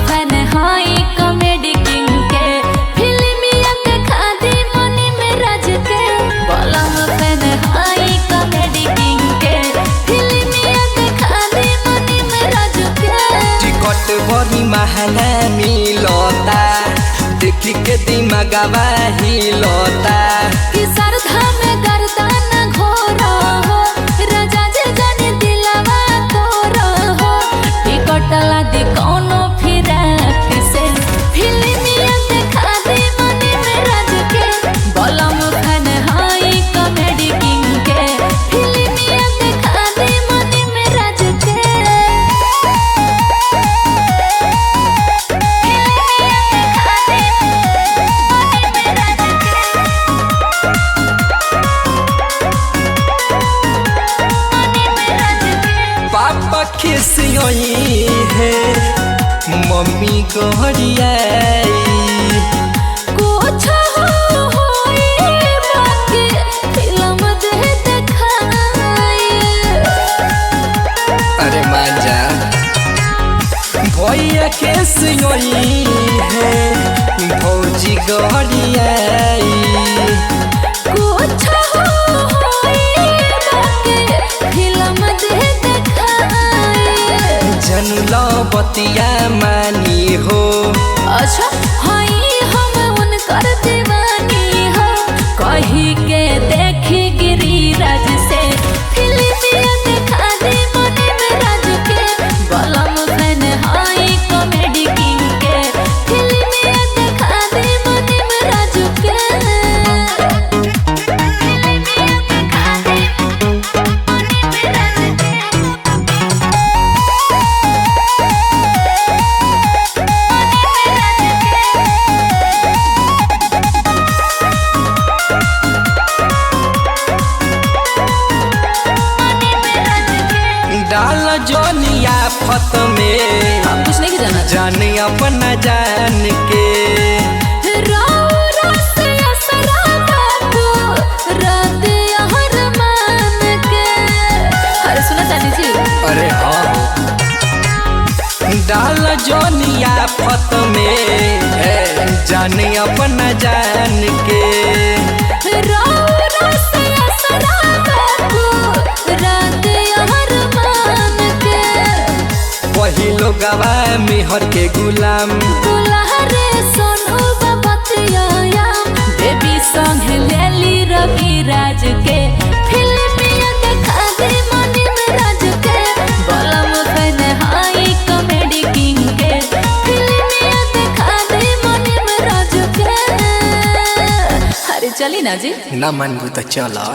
Fan हाई comedy king के फिल्मिया के खादी मनी में राज के बलम फैन हाई कॉमेडी किंग के फिल्मिया के खादी मनी में राज के टिकट बड़ी महंगा मिलता देखी के दिमागवा हिलता कि सरधा में गर्दन घोरा हो राजा जे जाने दिलवा तोरा हो टिकट ला दे कोनो फिरक से फिल्मिया देखा दे मनी में राज के बलम फैन हाई कॉमेडी किंग के फिल्मिया देखा दे मनी में राज के पापा खिसियोई है मम्मी गोहरियाई कुछ होई बाकी फिल्म दे देखाई अरे मांजा भैया खिसियोई है भौजी गोहरियाई कुछ होई बाकी फिल्म दे देखाई जनलो बतिया मानी हो अच्छा हाई हम उनकर दीवानी हो कही के देखी गिरिराज से फिल्मिया देखा दे मनी में राज के बलम फैन हाई कॉमेडी किंग के फिल्मिया देखा दे मनी में राज के फिल्मिया देखा दे मनी में राज के डाल जोनिया फत में हम कुछ नहीं जाना जान अपना जान के अरे हाँ डाल जोनिया फत में जान अपना जान के वही लोगवा मेहर के गुलाम बेबी संग लेली रवि राज के फिल्मिया देखा दे मनी में राज के बलम फैन हाई कॉमेडी किंग के फिल्मिया देखा दे मनी में राज के अरे चली ना जी ना मन तो चला।